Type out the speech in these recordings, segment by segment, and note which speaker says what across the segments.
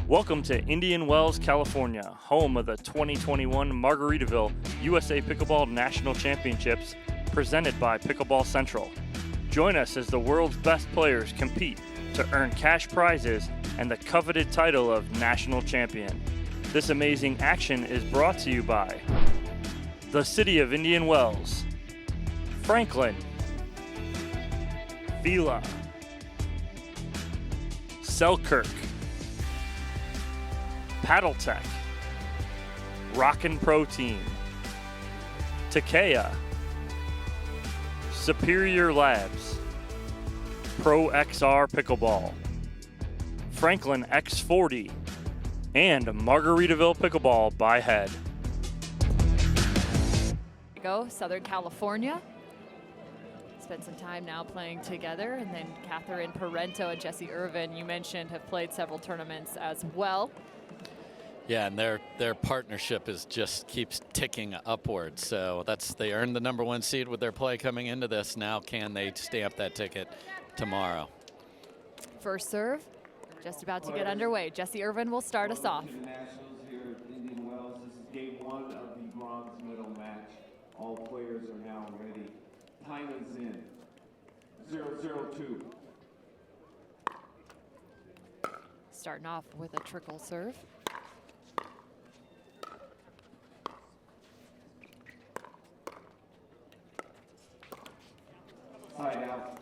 Speaker 1: Welcome to Indian Wells, California, home of the 2021 Margaritaville USA Pickleball National Championships, presented by Pickleball Central. Join us as the world's best players compete to earn cash prizes and the coveted title of National Champion. This amazing action is brought to you by the City of Indian Wells, Franklin, Vila, Selkirk, Paddle Tech, Rockin' Pro Team, Takea, Superior Labs, Pro XR Pickleball, Franklin X40, and Margaritaville Pickleball by Head.
Speaker 2: Go Southern California. Spent some time now playing together, and then Catherine Parenteau and Jessie Irvine, you mentioned, have played several tournaments as well.
Speaker 3: Yeah, and their partnership is just keeps ticking upwards. So they earned the #1 seed with their play coming into this. Now can they stamp that ticket tomorrow?
Speaker 2: First serve, just about to get underway. Jessie Irvine will start us off.
Speaker 4: Nationals here at Indian Wells. This is game 1 of the bronze medal match. All players are now ready. Time is in. 0-0-2.
Speaker 2: Starting off with a trickle serve.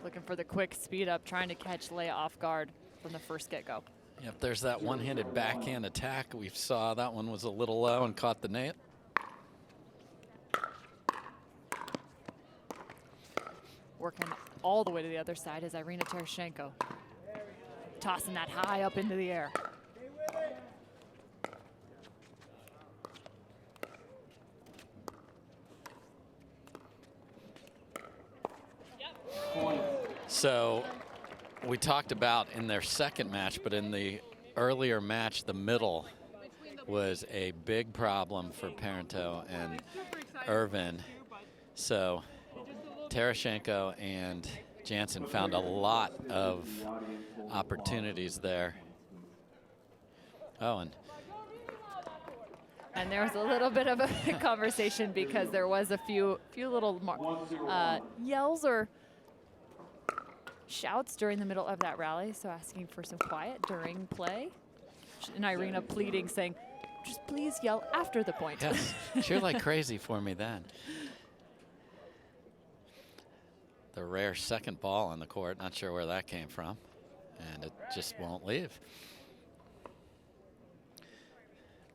Speaker 2: Looking for the quick speed up, trying to catch Leia off guard from the first get-go.
Speaker 3: Yep, there's that one-handed backhand attack. We saw that one was a little low and caught the net.
Speaker 2: Working all the way to the other side is Irina Tereschenko. Tossing that high up into the air.
Speaker 3: So we talked about in their second match, but in the earlier match, the middle was a big problem for Parenteau and Irvine. So Tereschenko and Jansen found a lot of opportunities there. Oh,
Speaker 2: and there was a little bit of a conversation because there was a few little yells or shouts during the middle of that rally, so asking for some quiet during play. And Irina pleading, saying, just please yell after the point.
Speaker 3: Yes, cheer like crazy for me then. The rare second ball on the court, not sure where that came from, and it just won't leave.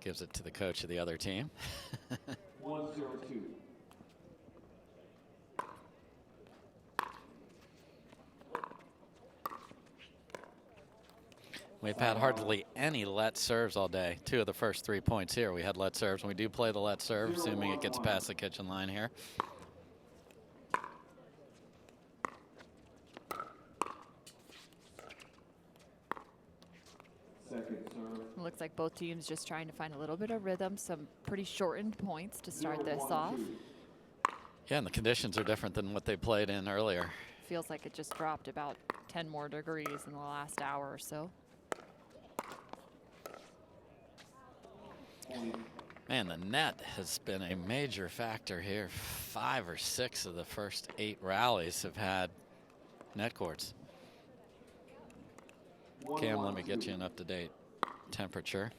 Speaker 3: Gives it to the coach of the other team.
Speaker 4: 1-0-2.
Speaker 3: We've had hardly any let serves all day. 2 of the first 3 points here, we had let serves. And we do play the let serve, assuming it gets past the kitchen line here.
Speaker 2: It looks like both teams just trying to find a little bit of rhythm, some pretty shortened points to start this off.
Speaker 3: Yeah, and the conditions are different than what they played in earlier.
Speaker 2: Feels like it just dropped about 10 more degrees in the last hour or so.
Speaker 3: Man, the net has been a major factor here. 5 or 6 of the first 8 rallies have had net courts. Cam, let me get you an up-to-date temperature.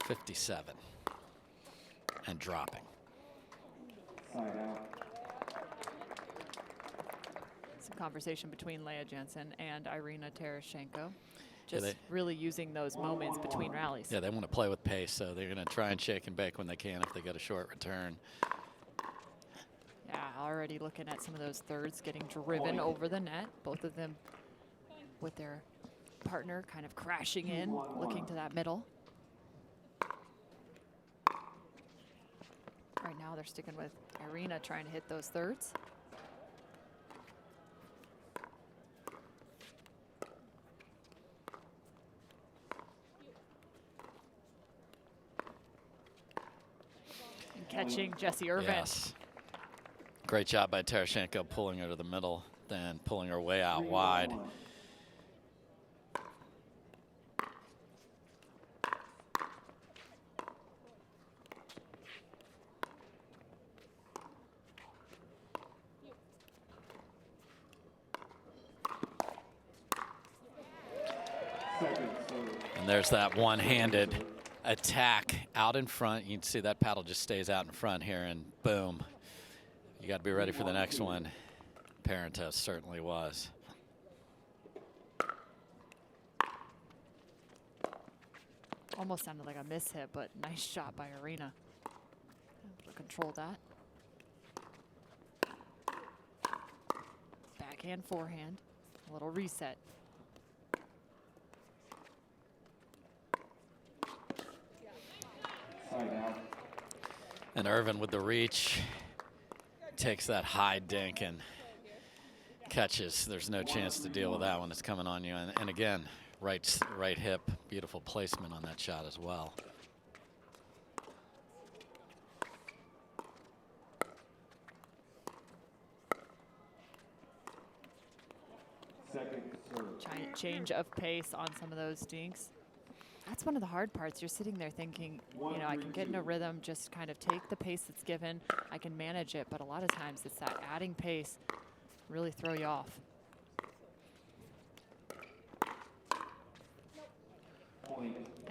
Speaker 3: 57 and dropping.
Speaker 2: Some conversation between Leia Jansen and Irina Tereschenko. Just
Speaker 3: Yeah,
Speaker 2: really using those moments between rallies.
Speaker 3: Yeah, they want to play with pace, so they're going to try and shake and bake when they can if they get a short return.
Speaker 2: Yeah, already looking at some of those thirds getting driven over the net. Both of them with their partner kind of crashing in, looking to that middle. Right now they're sticking with Irina trying to hit those thirds. Catching Jessie Irvine.
Speaker 3: Yes. Great job by Tereschenko pulling her to the middle, then pulling her way out wide. And there's that one-handed attack out in front. You can see that paddle just stays out in front here, and boom. You got to be ready for the next one. Parenteau certainly was.
Speaker 2: Almost sounded like a miss hit, but nice shot by Irina. Able to control that. Backhand, forehand. A little reset.
Speaker 3: And Irvine with the reach takes that high dink and catches. There's no chance to deal with that when it's coming on you. And again, right hip, beautiful placement on that shot as well.
Speaker 2: Giant change of pace on some of those dinks. That's one of the hard parts. You're sitting there thinking, you know, I can get in a rhythm, just kind of take the pace that's given. I can manage it, but a lot of times it's that adding pace really throw you off.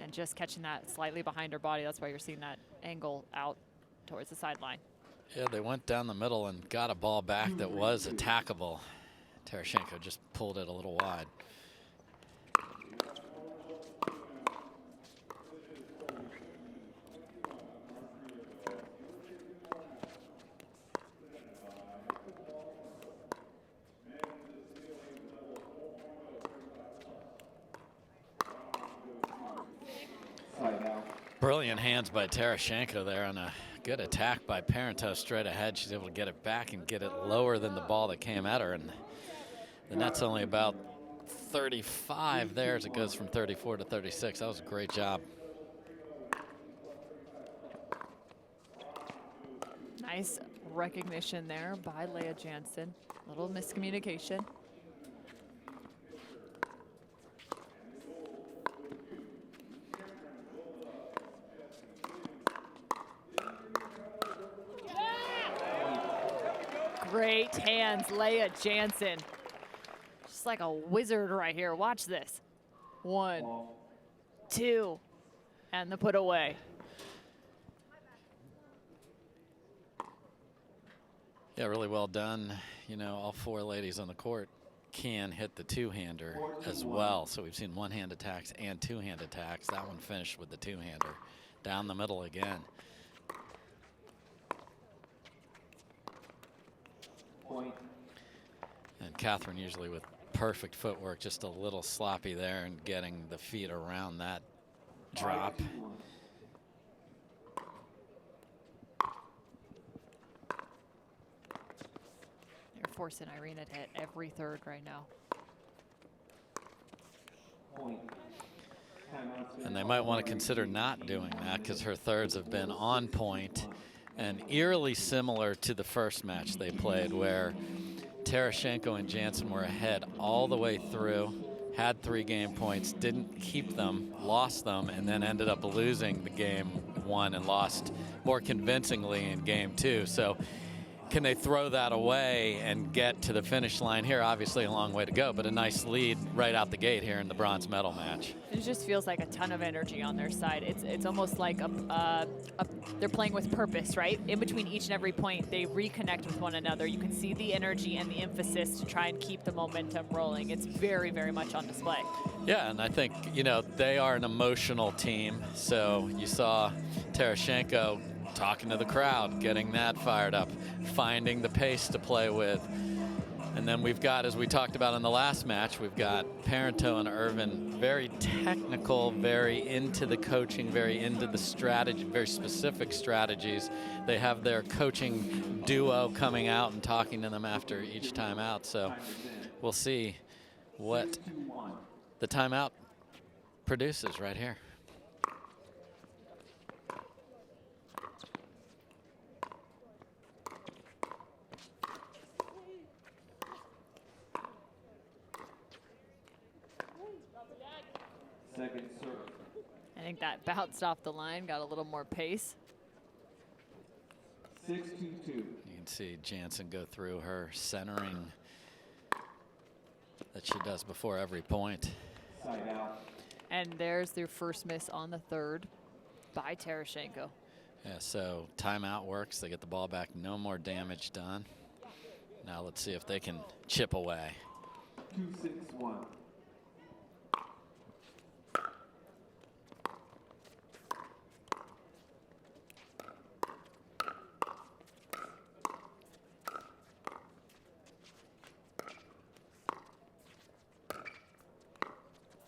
Speaker 2: And just catching that slightly behind her body. That's why you're seeing that angle out towards the sideline.
Speaker 3: Yeah, they went down the middle and got a ball back that was attackable. Tereschenko just pulled it a little wide. Brilliant hands by Tereschenko there on a good attack by Parenteau straight ahead. She's able to get it back and get it lower than the ball that came at her. And the net's only about 35 there as it goes from 34 to 36. That was a great job.
Speaker 2: Nice recognition there by Leah Jansen. Little miscommunication. Great hands, Leah Jansen. Just like a wizard right here. Watch this. 1, 2, and the put away.
Speaker 3: Yeah, really well done. You know, all four ladies on the court can hit the two-hander as well. So we've seen one-hand attacks and two-hand attacks. That one finished with the two-hander. Down the middle again. And Catherine usually with perfect footwork, just a little sloppy there and getting the feet around that drop.
Speaker 2: They're forcing Irina to hit every third right now.
Speaker 3: And they might want to consider not doing that because her thirds have been on point and eerily similar to the first match they played, where Tereschenko and Jansen were ahead all the way through, had 3 game points, didn't keep them, lost them, and then ended up losing the game 1 and lost more convincingly in game 2. So can they throw that away and get to the finish line here? Obviously a long way to go, but a nice lead right out the gate here in the bronze medal match.
Speaker 2: It just feels like a ton of energy on their side. It's almost like they're playing with purpose, right? In between each and every point, they reconnect with one another. You can see the energy and the emphasis to try and keep the momentum rolling. It's very, very much on display.
Speaker 3: Yeah, and I think, you know, they are an emotional team. So you saw Tereschenko talking to the crowd, getting that fired up, finding the pace to play with. And then we've got, as we talked about in the last match, we've got Parenteau and Irvine, very technical, very into the coaching, very into the strategy, very specific strategies. They have their coaching duo coming out and talking to them after each timeout. So we'll see what the timeout produces right here.
Speaker 4: Second serve.
Speaker 2: I think that bounced off the line, got a little more pace.
Speaker 4: 6-2-2.
Speaker 3: You can see Jansen go through her centering that she does before every point.
Speaker 4: Side out.
Speaker 2: And there's their first miss on the third by Tereschenko.
Speaker 3: Yeah, so timeout works. They get the ball back. No more damage done. Now let's see if they can chip away.
Speaker 4: 2-6-1.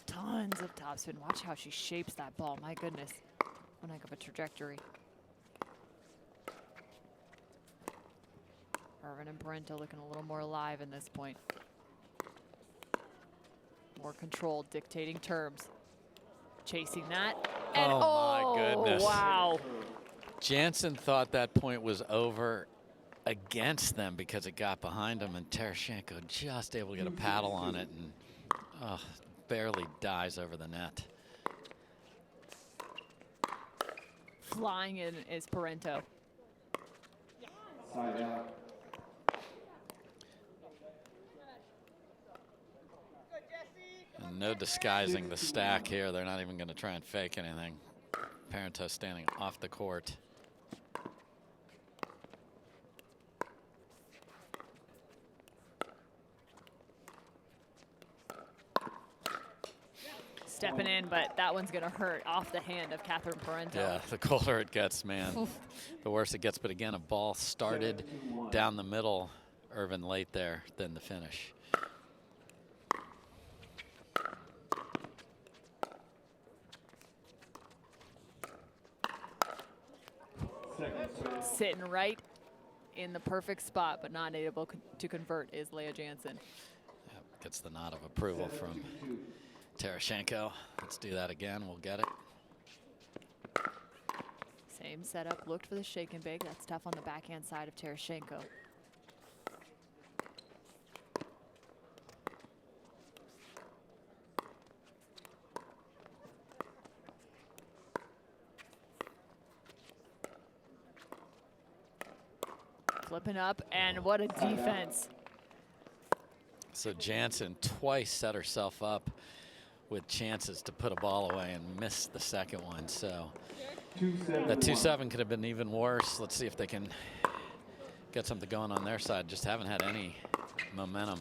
Speaker 2: Tons of topspin. Watch how she shapes that ball. My goodness. One heck of a trajectory. Irvine and Parenteau looking a little more alive in this point. More controlled, dictating terms. Chasing that. And
Speaker 3: oh my goodness.
Speaker 2: Wow.
Speaker 3: Jansen thought that point was over against them because it got behind him, and Tereschenko just able to get a paddle on it and barely dives over the net.
Speaker 2: Flying in is Parenteau.
Speaker 4: Side out.
Speaker 3: And no disguising the stack here. They're not even going to try and fake anything. Parenteau standing off the court.
Speaker 2: Stepping in, but that one's going to hurt off the hand of Catherine Parenteau.
Speaker 3: Yeah, the colder it gets, man, the worse it gets. But again, a ball started down the middle, Irvine late there, then the finish.
Speaker 2: Sitting right in the perfect spot, but not able to convert is Leah Jansen.
Speaker 3: Yep, gets the nod of approval from Tereschenko. Let's do that again. We'll get it.
Speaker 2: Same setup. Looked for the shake and bake. That's tough on the backhand side of Tereschenko. Flipping up, and what a defense.
Speaker 3: So Jansen twice set herself up with chances to put a ball away and missed the second one. So that 2-7 could have been even worse. Let's see if they can get something going on their side. Just haven't had any momentum.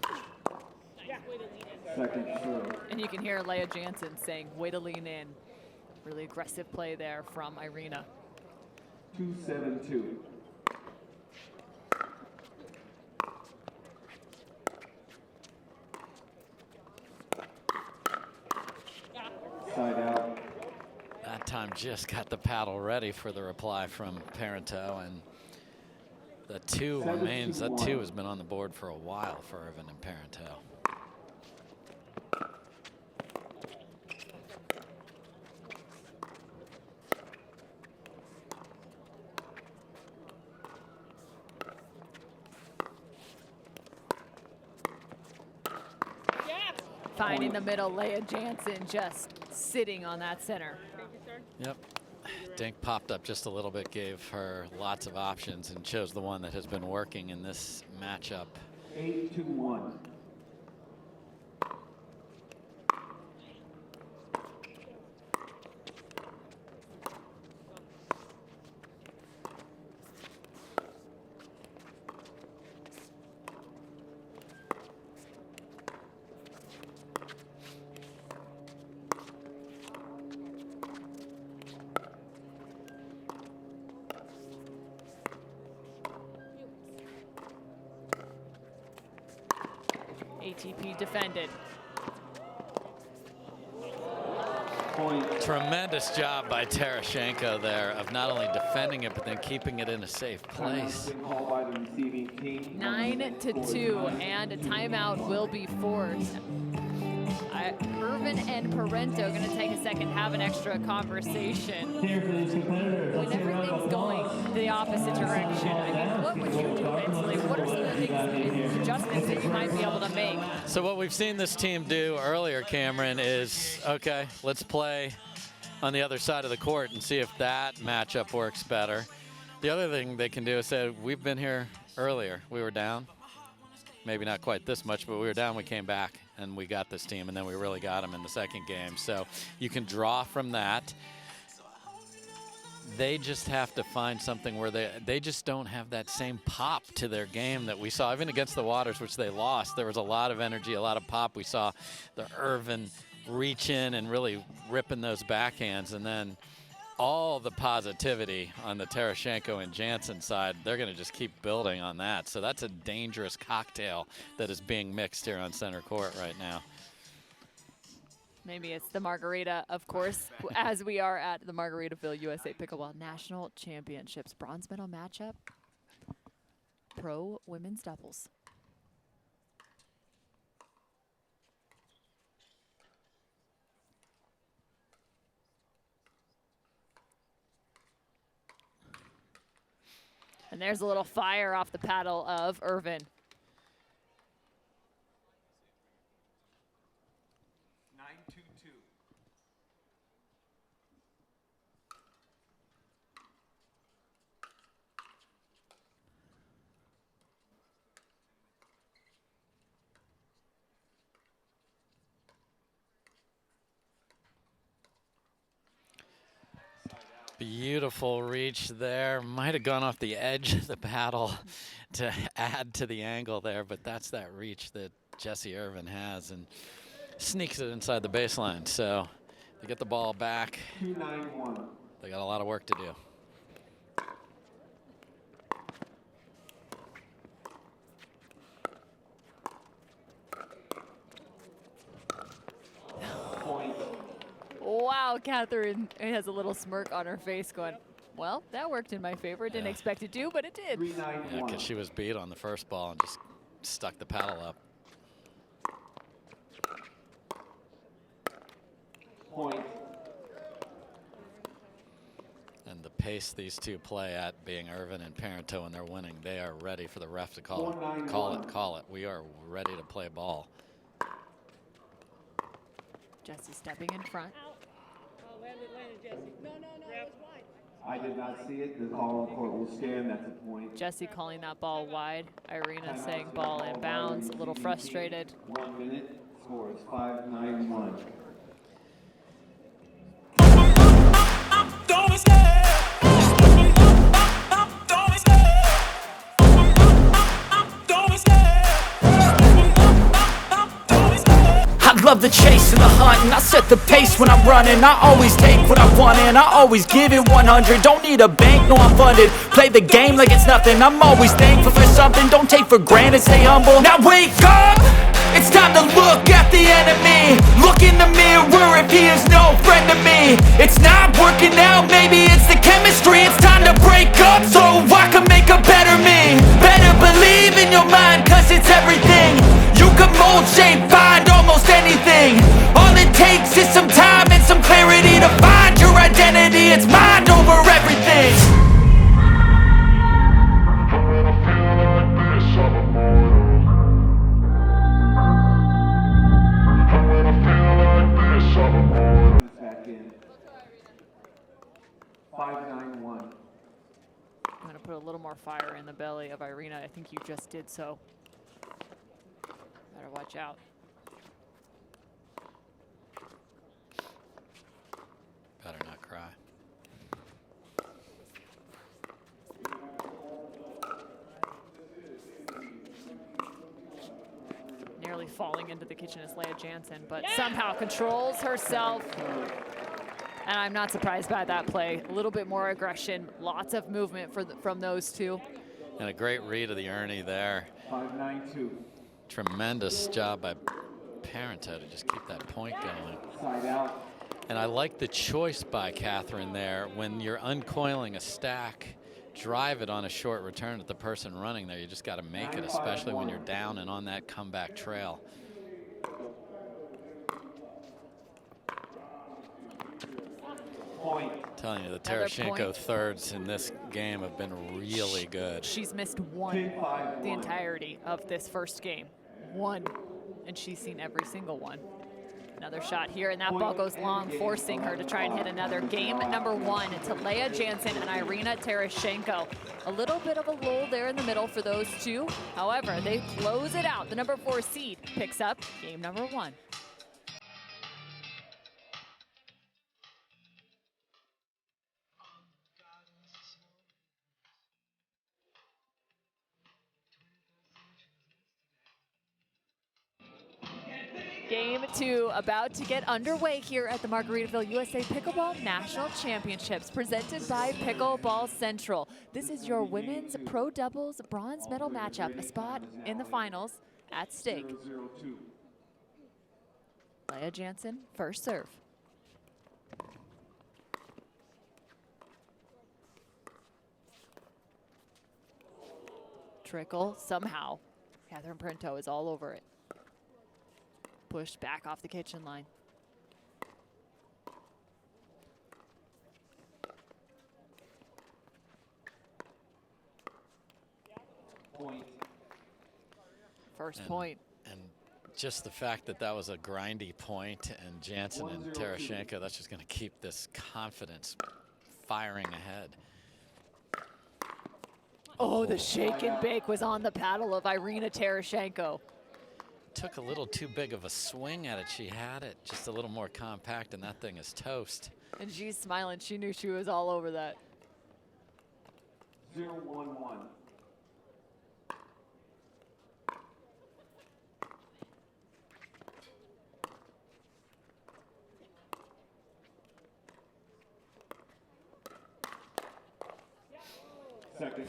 Speaker 2: And you can hear Leah Jansen saying, way to lean in. Really aggressive play there from Irina.
Speaker 4: 2-7-2. Side out.
Speaker 3: That time just got the paddle ready for the reply from Parenteau, and the 2 remains. That 2 has been on the board for a while for Irvine and Parenteau.
Speaker 2: Finding the middle, Leah Jansen just sitting on that center.
Speaker 3: Yep. Dink popped up just a little bit, gave her lots of options, and chose the one that has been working in this matchup.
Speaker 4: 8-1.
Speaker 2: ATP defended.
Speaker 4: Point.
Speaker 3: Tremendous job by Tereschenko there of not only defending it, but then keeping it in a safe place.
Speaker 4: Called by the receiving team.
Speaker 2: 9-2, and a timeout will be forced. Irvine and Parenteau are going to take a second, have an extra conversation. When everything's going the opposite direction, I mean, what would you do mentally? What are some of the things, adjustments that you might be able to make?
Speaker 3: So what we've seen this team do earlier, Cameron, is, okay, let's play on the other side of the court and see if that matchup works better. The other thing they can do is say, we've been here earlier. We were down. maybe not quite this much, but we were down, we came back, and we got this team, and then we really got them in the second game. So you can draw from that. They just have to find something where they just don't have that same pop to their game that we saw. Even against the Waters, which they lost, there was a lot of energy, a lot of pop. We saw the Irvine reach in and really ripping those backhands, and then all the positivity on the Tereschenko and Jansen side. They're going to just keep building on that. So that's a dangerous cocktail that is being mixed here on center court right now.
Speaker 2: Maybe it's the margarita, of course, as we are at the Margaritaville USA Pickleball National Championships. Bronze medal matchup, pro women's doubles. And there's a little fire off the paddle of Irvine.
Speaker 4: 9-2-2.
Speaker 3: Beautiful reach there. Might have gone off the edge of the paddle to add to the angle there, but that's that reach that Jessie Irvine has, and sneaks it inside the baseline. So they get the ball back.
Speaker 4: 2-9-1.
Speaker 3: They got a lot of work to do.
Speaker 4: Point.
Speaker 2: Wow, Catherine has a little smirk on her face going, well, that worked in my favor. Didn't
Speaker 3: Yeah.
Speaker 2: expect it to, but it did.
Speaker 4: 3-9-1.
Speaker 3: Yeah, because she was beat on the first ball and just stuck the paddle up.
Speaker 4: Point.
Speaker 3: And the pace these two play at, being Irvine and Parenteau, and they're winning, they are ready for the ref to call it. Call it. We are ready to play ball.
Speaker 2: Jessie stepping in front.
Speaker 4: I did not see it. The call on court will stand. That's a point.
Speaker 2: Jessie calling that ball wide. Irina saying ball in bounds, a little frustrated.
Speaker 4: 1 minute. Score is 5-9-1.
Speaker 5: I love the chase and the hunt, and I set the pace when I'm running. I always take what I want and I always give it 100. Don't need a bank, no I'm funded. Play the game like it's nothing. I'm always thankful for something. Don't take for granted, stay humble. Now wake up! It's time to look at the enemy. Look in the mirror if he is no friend to me. It's not working out, maybe it's the chemistry. It's time to break up so I can make a better me. Better believe in your mind, cause it's everything. You can mold, shape, find almost anything. All it takes is some time and some clarity to find your identity. It's mind over everything.
Speaker 4: Back in. 5-9-1.
Speaker 2: I'm going to put a little more fire in the belly of Irina. I think you just did so. Better watch out.
Speaker 3: Better not cry.
Speaker 2: Nearly falling into the kitchen is Leah Jansen, but somehow controls herself. And I'm not surprised by that play. A little bit more aggression, lots of movement from those two.
Speaker 3: And a great read of the Ernie there.
Speaker 4: 5-9-2.
Speaker 3: Tremendous job by Parenteau to just keep that point going.
Speaker 4: Side out.
Speaker 3: And I like the choice by Catherine there. When you're uncoiling a stack, drive it on a short return at the person running there. You just got to make it, especially when you're down and on that comeback trail.
Speaker 4: Point.
Speaker 3: Telling you, the
Speaker 2: Another
Speaker 3: Tereschenko
Speaker 2: point.
Speaker 3: thirds in this game have been really good.
Speaker 2: She's missed one the entirety of this first game. One. And she's seen every single one. Another shot here, and that ball goes long, forcing her to try and hit another. Game number 1 to Jansen and Irina Tereschenko. A little bit of a lull there in the middle for those two. However, they close it out. The number 4 seed picks up game number 1. Game 2 about to get underway here at the Margaritaville USA Pickleball National Championships, presented by Pickleball Central. This is your women's pro doubles bronze medal matchup, a spot in the finals at stake. Jansen, first serve. Trickle somehow. Parenteau is all over it. Pushed back off the kitchen line.
Speaker 4: Point.
Speaker 2: First point.
Speaker 3: And just the fact that that was a grindy point, and Jansen and Tereschenko, that's just going to keep this confidence firing ahead.
Speaker 2: Oh, the shake and bake was on the paddle of Irina Tereschenko.
Speaker 3: Took a little too big of a swing at it. She had it just a little more compact, and that thing is toast.
Speaker 2: And she's smiling. She knew she was all over that.
Speaker 4: 0-1-1. Second.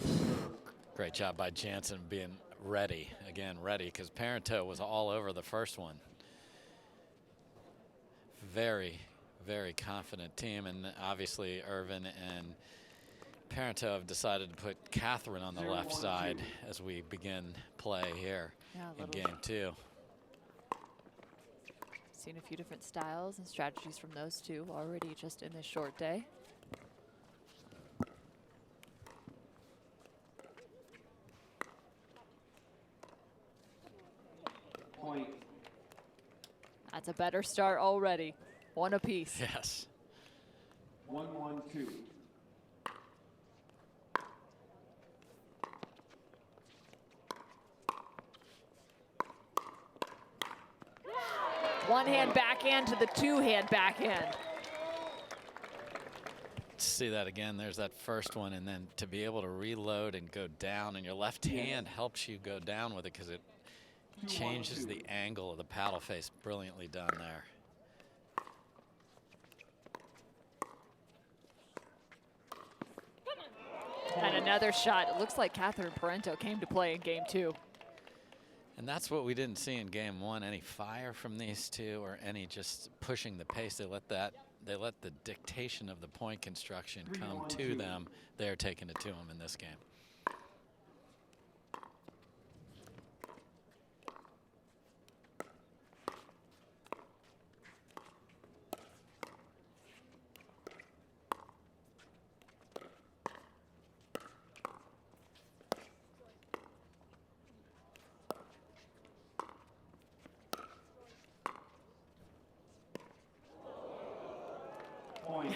Speaker 3: Great job by Jansen being ready, again, ready, because Parenteau was all over the first one. Very, very confident team, and obviously Irvine and Parenteau have decided to put Catherine on the left side as we begin play here in game 2.
Speaker 2: Seen a few different styles and strategies from those two already just in this short day.
Speaker 4: Point.
Speaker 2: That's a better start already. One apiece.
Speaker 3: Yes.
Speaker 4: 1-1-2.
Speaker 2: One-hand backhand to the two-hand backhand.
Speaker 3: See that again, there's that first one, and then to be able to reload and go down, and your left hand helps you go down with it because it changes the angle of the paddle face. Brilliantly done there.
Speaker 2: And another shot. It looks like Catherine Parenteau came to play in game 2.
Speaker 3: And that's what we didn't see in game 1, any fire from these two or any just pushing the pace. They let the dictation of the point construction come to them. They're taking it to them in this game.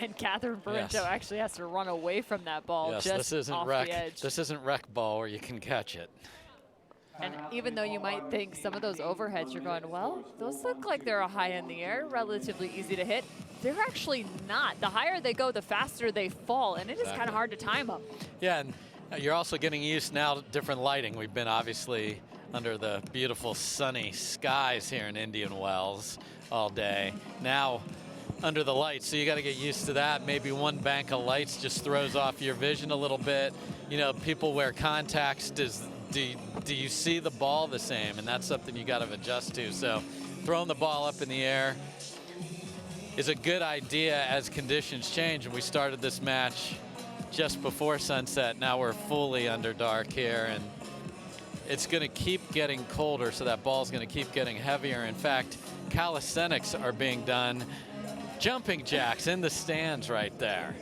Speaker 2: And Catherine Parenteau actually has to run away from that ball just off the edge.
Speaker 3: This isn't rec ball where you can catch it.
Speaker 2: And even though you might think some of those overheads, you're going, well, those look like they're high in the air, relatively easy to hit. They're actually not. The higher they go, the faster they fall, and it is kind of hard to time them.
Speaker 3: Yeah, and you're also getting used now to different lighting. We've been obviously under the beautiful sunny skies here in Indian Wells all day. Now under the lights, so you got to get used to that. Maybe one bank of lights just throws off your vision a little bit. You know, people wear contacts. Do you see the ball the same? And that's something you got to adjust to. So throwing the ball up in the air is a good idea as conditions change. And we started this match just before sunset. Now we're fully under dark here, and it's going to keep getting colder, so that ball's going to keep getting heavier. In fact, calisthenics are being done. Jumping jacks in the stands right there.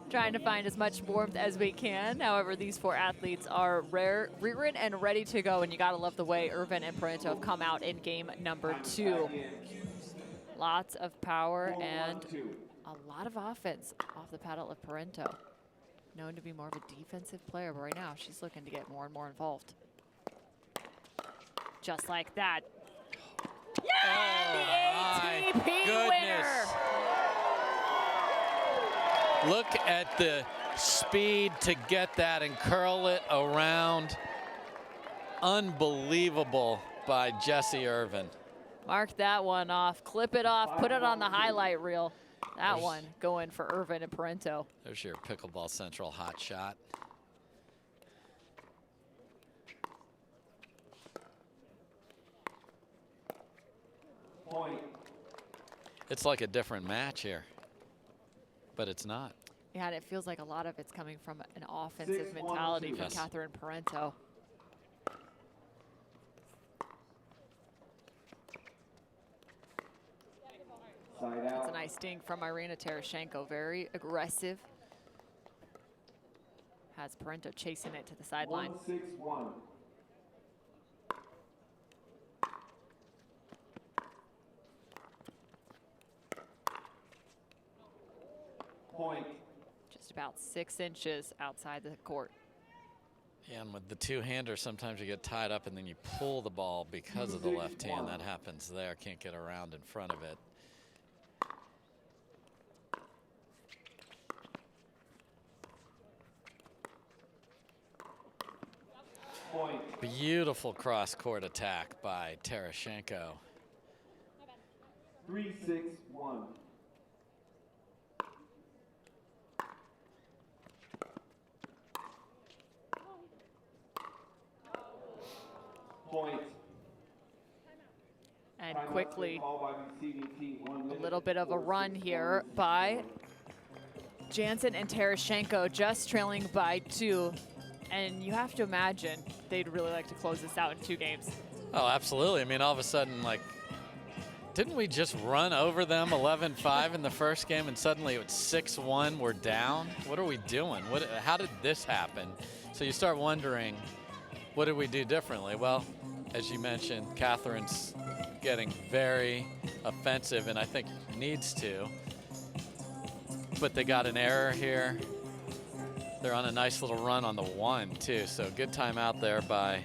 Speaker 2: Trying to find as much warmth as we can. However, these 4 athletes are rearing and ready to go, and you got to love the way Irvine and Parenteau have come out in game number 2. Lots of power and a lot of offense off the paddle of Parenteau. Known to be more of a defensive player, but right now she's looking to get more and more involved. Just like that. Yeah, the ATP winner.
Speaker 3: Look at the speed to get that and curl it around. Unbelievable by Jessie Irvine.
Speaker 2: Mark that one off, clip it off, put it on the highlight reel. That one going for Irvine and Parenteau.
Speaker 3: There's your Pickleball Central hot shot.
Speaker 4: Point.
Speaker 3: It's like a different match here, but it's not.
Speaker 2: Yeah, and it feels like a lot of it's coming from an offensive mentality from Catherine Parenteau. That's a nice ding from Irina Tereschenko. Very aggressive. Has Parenteau chasing it to the sideline.
Speaker 4: 1-6-1. Point.
Speaker 2: Just about 6 inches outside the court.
Speaker 3: Yeah, and with the two-hander, sometimes you get tied up and then you pull the ball because of the left hand. That happens there. Can't get around in front of it.
Speaker 4: Point.
Speaker 3: Beautiful cross-court attack by Tereschenko.
Speaker 4: 3-6-1. Point.
Speaker 2: And quickly, a little bit of a run here by Jansen and Tereschenko, just trailing by 2. And you have to imagine they'd really like to close this out in 2 games.
Speaker 3: Oh, absolutely. I mean, all of a sudden, like, didn't we just run over them 11-5 in the first game and suddenly it's 6-1, we're down? What are we doing? How did this happen? So you start wondering, what did we do differently? Well, as you mentioned, Catherine's getting very offensive and I think needs to. But they got an error here. They're on a nice little run on the 1, too. So good time out there by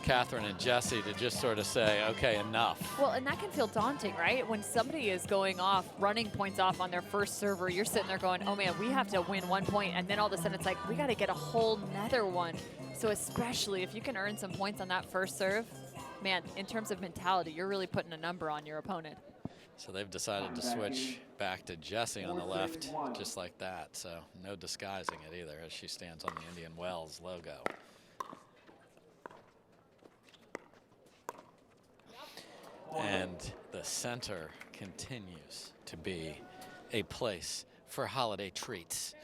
Speaker 3: Catherine and Jessie to just sort of say, okay, enough.
Speaker 2: Well, and that can feel daunting, right? When somebody is going off, running points off on their first server, you're sitting there going, oh man, we have to win 1 point. And then all of a sudden it's like, we got to get a whole nother one. So especially if you can earn some points on that first serve, man, in terms of mentality, you're really putting a number on your opponent.
Speaker 3: So they've decided to switch back to Jessie on the left, just like that. So no disguising it either as she stands on the Indian Wells logo. And the center continues to be a place for holiday treats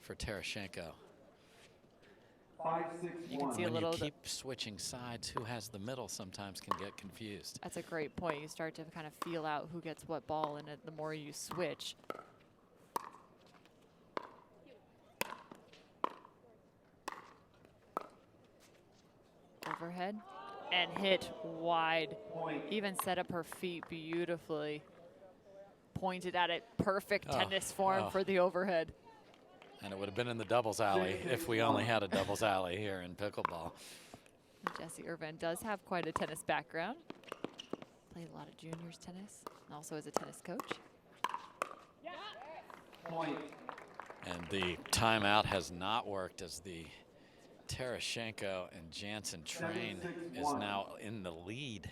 Speaker 3: for Tereschenko.
Speaker 4: 5-6-1.
Speaker 2: You can see a
Speaker 3: When
Speaker 2: little
Speaker 3: you keep switching sides, who has the middle sometimes can get confused.
Speaker 2: That's a great point. You start to kind of feel out who gets what ball in it the more you switch. Overhead and hit wide.
Speaker 4: Point.
Speaker 2: Even set up her feet beautifully. Pointed at it. Perfect tennis form for the overhead.
Speaker 3: And it would have been in the doubles alley if we only had a doubles alley here in pickleball.
Speaker 2: Jessie Irvine does have quite a tennis background. Played a lot of juniors tennis and also as a tennis coach.
Speaker 4: Point.
Speaker 3: And the timeout has not worked as the Tereschenko and Jansen train is now in the lead.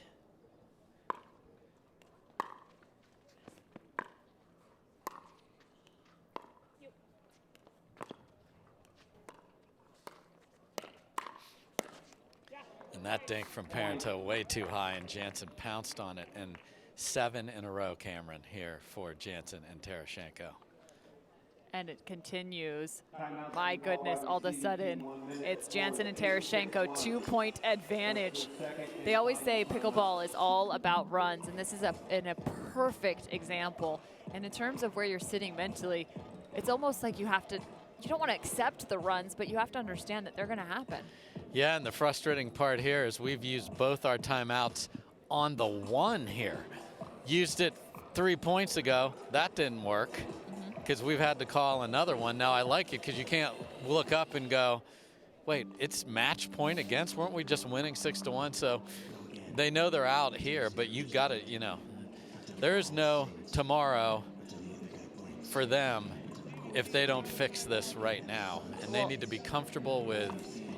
Speaker 3: And that dink from Parenteau way too high, and Jansen pounced on it. And 7 in a row, Cameron, here for Jansen and Tereschenko.
Speaker 2: And it continues. My goodness, all of a sudden, it's Jansen and Tereschenko, 2-point advantage. They always say pickleball is all about runs, and this is a perfect example. And in terms of where you're sitting mentally, it's almost like you don't want to accept the runs, but you have to understand that they're going to happen.
Speaker 3: Yeah, and the frustrating part here is we've used both our timeouts on the 1 here. used it 3 points ago. That didn't work because we've had to call another one. Now I like it because you can't look up and go, wait, it's match point against? Weren't we just winning 6-1? So they know they're out here, but you got to, there is no tomorrow for them if they don't fix this right now. And they need to be comfortable with,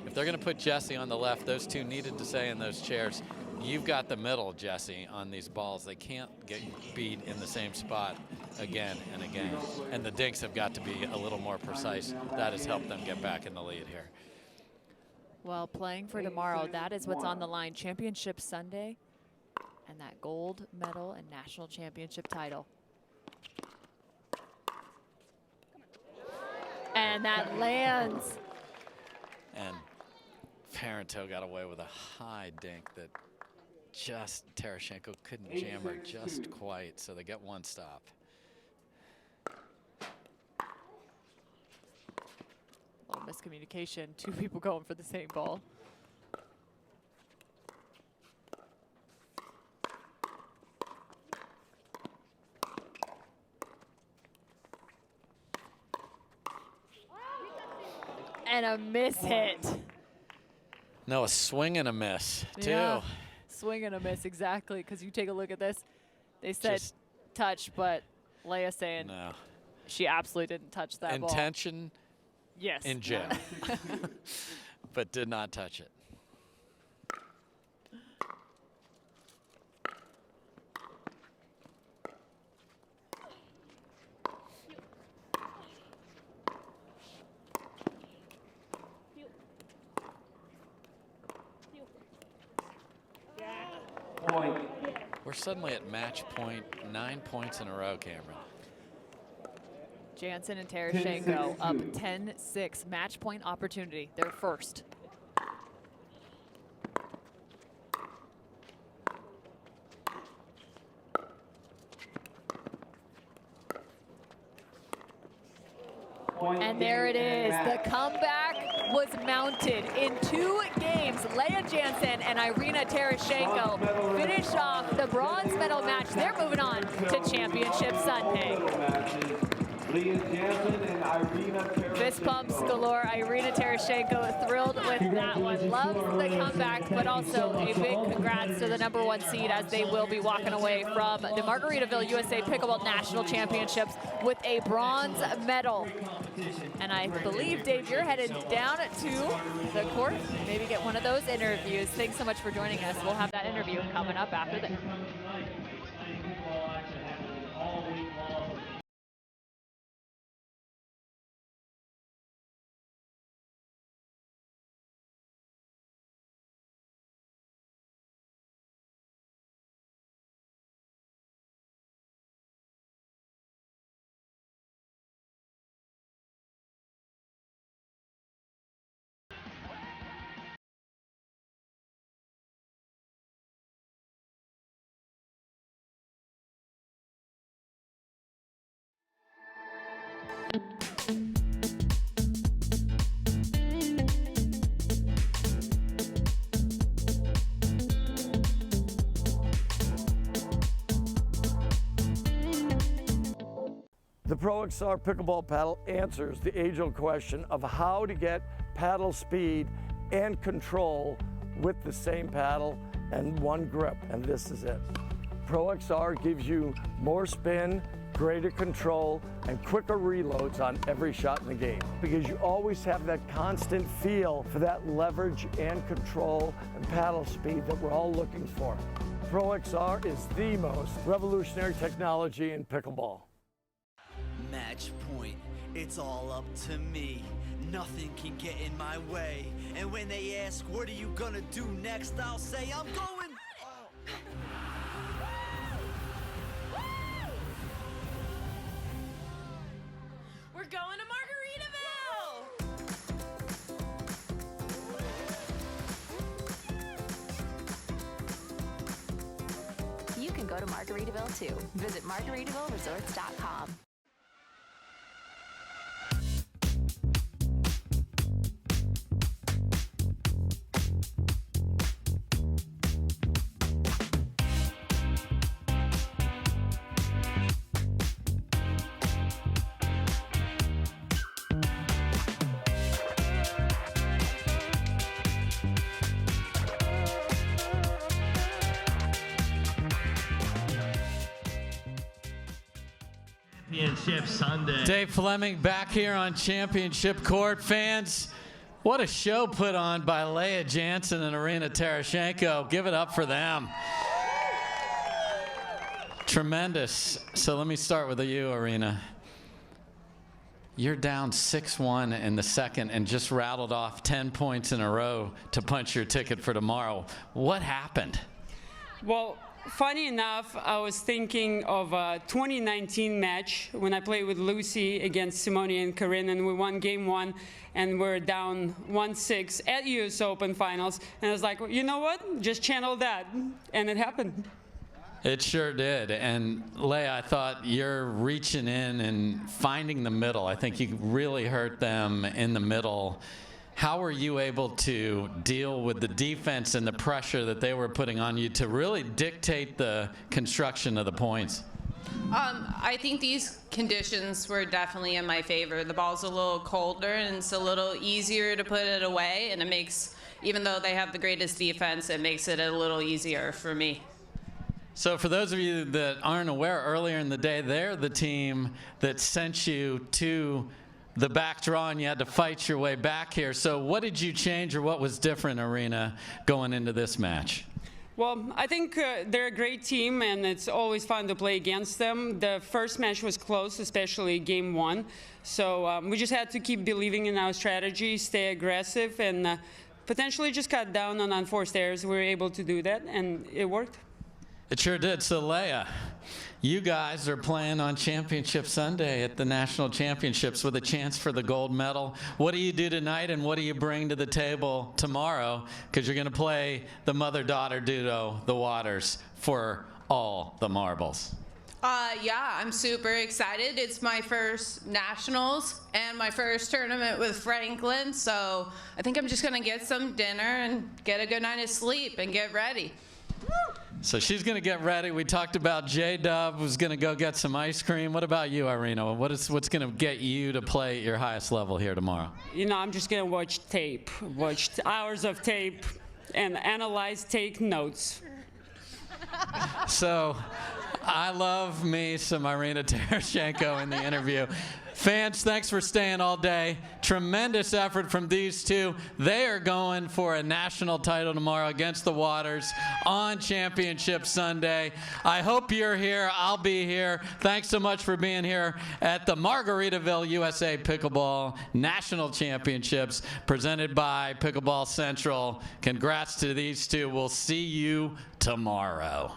Speaker 3: if they're going to put Jessie on the left, those two needed to stay in those chairs. You've got the middle, Jessie, on these balls. They can't get beat in the same spot again and again. And the dinks have got to be a little more precise. That has helped them get back in the lead here.
Speaker 2: Well, playing for tomorrow, that is what's on the line. Championship Sunday and that gold medal and national championship title. And that lands.
Speaker 3: And Parenteau got away with a high dink that just Tereschenko couldn't jam her just quite, so they get one stop.
Speaker 2: A little miscommunication, two people going for the same ball. And a miss hit.
Speaker 3: No, a swing and a miss, too.
Speaker 2: Yeah, swing and a miss, exactly, because you take a look at this. They said
Speaker 3: Just
Speaker 2: touch, but Leia saying
Speaker 3: no.
Speaker 2: she absolutely didn't touch that ball.
Speaker 3: Intention
Speaker 2: Yes.
Speaker 3: in jail, but did not touch it.
Speaker 4: Point.
Speaker 3: We're suddenly at match point, 9 points in a row, Cameron.
Speaker 2: Jansen and Tereschenko up 10-6. Match point opportunity. They're first. And there it is. The comeback was mounted in 2 games. Leia Jansen and Irina Tereschenko finish off the bronze medal match. They're moving on to Championship Sunday. Fist bumps galore. Irina Tereschenko thrilled with that one. Loves the comeback, but also a big congrats to the #1 seed as they will be walking away from the Margaritaville USA Pickleball National Championships with a bronze medal. And I believe, Dave, you're headed down to the court. Maybe get one of those interviews. Thanks so much for joining us. We'll have that interview coming up after this.
Speaker 6: The Pro XR pickleball paddle answers the age-old question of how to get paddle speed and control with the same paddle and one grip, and this is it. Pro XR gives you more spin, greater control, and quicker reloads on every shot in the game, because you always have that constant feel for that leverage and control and paddle speed that we're all looking for. Pro XR is the most revolutionary technology in pickleball.
Speaker 7: Match point, it's all up to me. Nothing can get in my way. And when they ask, what are you gonna do next? I'll say, I'm going.
Speaker 8: We're going to Margaritaville!
Speaker 9: You can go to Margaritaville too. Visit MargaritavilleResorts.com.
Speaker 10: Championship Sunday.
Speaker 3: Dave Fleming back here on Championship Court. Fans, what a show put on by Leah Jansen and Irina Tereschenko. Give it up for them. Tremendous. So let me start with you, Irina. You're down 6-1 in the second and just rattled off 10 points in a row to punch your ticket for tomorrow. What happened?
Speaker 11: Well, funny enough, I was thinking of a 2019 match when I played with Lucy against Simone and Corinne, and we won game 1, and we're down 1-6 at US Open Finals. And I was like, well, you know what? Just channel that. And it happened.
Speaker 3: It sure did. And Leah, I thought you're reaching in and finding the middle. I think you really hurt them in the middle. How were you able to deal with the defense and the pressure that they were putting on you to really dictate the construction of the points?
Speaker 12: I think these conditions were definitely in my favor. The ball's a little colder and it's a little easier to put it away, and it makes, even though they have the greatest defense, it makes it a little easier for me.
Speaker 3: So for those of you that aren't aware, earlier in the day, they're the team that sent you to the back draw and you had to fight your way back here. So what did you change or what was different, Irina, going into this match?
Speaker 11: Well, I think they're a great team, and it's always fun to play against them. The first match was close, especially game 1. So we just had to keep believing in our strategy, stay aggressive, and potentially just cut down on unforced errors. We were able to do that, and it worked.
Speaker 3: It sure did. So, Leah, you guys are playing on Championship Sunday at the National Championships with a chance for the gold medal. What do you do tonight, and what do you bring to the table tomorrow? Because you're going to play the mother-daughter duo, the Waters, for all the marbles.
Speaker 12: Yeah, I'm super excited. It's my first nationals and my first tournament with Franklin, so I think I'm just going to get some dinner and get a good night of sleep and get ready.
Speaker 3: So she's going to get ready. We talked about J-Dub who's going to go get some ice cream. What about you, Irina? What's going to get you to play at your highest level here tomorrow?
Speaker 11: You know, I'm just going to watch tape, watch hours of tape, and analyze, take notes.
Speaker 3: So I love me some Irina Tereschenko in the interview. Fans, thanks for staying all day. Tremendous effort from these two. They are going for a national title tomorrow against the Waters on Championship Sunday. I hope you're here. I'll be here. Thanks so much for being here at the Margaritaville USA Pickleball National Championships presented by Pickleball Central. Congrats to these two. We'll see you tomorrow.